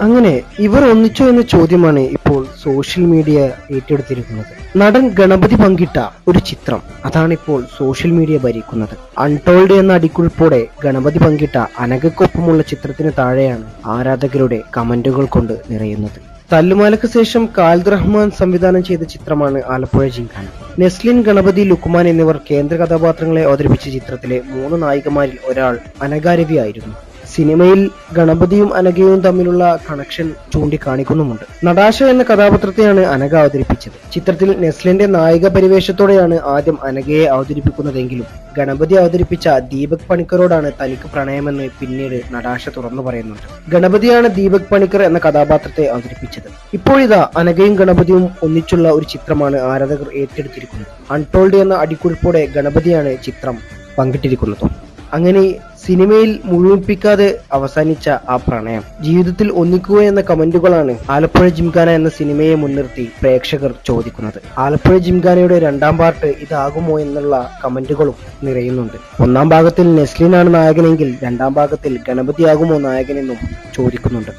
അങ്ങനെ ഇവർ ഒന്നിച്ചോ എന്ന ചോദ്യമാണ് ഇപ്പോൾ സോഷ്യൽ മീഡിയ ഏറ്റെടുത്തിരിക്കുന്നത്. നടൻ ഗണപതി പങ്കിട്ട ഒരു ചിത്രം അതാണ് ഇപ്പോൾ സോഷ്യൽ മീഡിയ ഭരിക്കുന്നത്. അൺടോൾഡ് എന്ന അടിക്കുറിപ്പോടെ ഗണപതി പങ്കിട്ട അനഘയ്ക്കൊപ്പമുള്ള ചിത്രത്തിന് താഴെയാണ് ആരാധകരുടെ കമന്റുകൾ കൊണ്ട് നിറയുന്നത്. തല്ലുമാലയ്ക്ക് ശേഷം ഖാലിദ് റഹ്മാൻ സംവിധാനം ചെയ്ത ചിത്രമാണ് ആലപ്പുഴ ജിംഖാന. നെസ്ലിൻ, ഗണപതി, ലുക്മാൻ എന്നിവർ കേന്ദ്ര കഥാപാത്രങ്ങളെ അവതരിപ്പിച്ച ചിത്രത്തിലെ 3 നായികമാരിൽ ഒരാൾ അനഘ രവി ആയിരുന്നു. സിനിമയിൽ ഗണപതിയും അനഘയും തമ്മിലുള്ള കണക്ഷൻ ചൂണ്ടിക്കാണിക്കുന്നുമുണ്ട്. നടാശ എന്ന കഥാപാത്രത്തെയാണ് അനഘ അവതരിപ്പിച്ചത്. ചിത്രത്തിൽ നെസ്ലിന്റെ നായിക പരിവേഷത്തോടെയാണ് ആദ്യം അനഘയെ അവതരിപ്പിക്കുന്നതെങ്കിലും ഗണപതി അവതരിപ്പിച്ച ദീപക് പണിക്കരോടാണ് തനിക്ക് പ്രണയമെന്ന് പിന്നീട് നടാശ തുറന്നു പറയുന്നുണ്ട്. ഗണപതിയാണ് ദീപക് പണിക്കർ എന്ന കഥാപാത്രത്തെ അവതരിപ്പിച്ചത്. ഇപ്പോഴിതാ അനഘയും ഗണപതിയും ഒന്നിച്ചുള്ള ഒരു ചിത്രമാണ് ആരാധകർ ഏറ്റെടുത്തിരിക്കുന്നത്. അൺടോൾഡ് എന്ന അടിക്കുറിപ്പോടെ ഗണപതിയാണ് ചിത്രം പങ്കിട്ടിരിക്കുന്നത്. അങ്ങനെ സിനിമയിൽ മുഴുമിപ്പിക്കാതെ അവസാനിച്ച ആ പ്രണയം ജീവിതത്തിൽ ഒന്നിക്കുക എന്ന കമന്റുകളാണ് ആലപ്പുഴ ജിംഖാന എന്ന സിനിമയെ മുൻനിർത്തി പ്രേക്ഷകർ ചോദിക്കുന്നത്. ആലപ്പുഴ ജിംഖാനയുടെ 2ാം പാർട്ട് ഇതാകുമോ എന്നുള്ള കമന്റുകളും നിറയുന്നുണ്ട്. 1ാം ഭാഗത്തിൽ നെസ്ലിനാണ് നായകനെങ്കിൽ 2ാം ഭാഗത്തിൽ ഗണപതിയാകുമോ നായകനെന്നും ചോദിക്കുന്നുണ്ട്.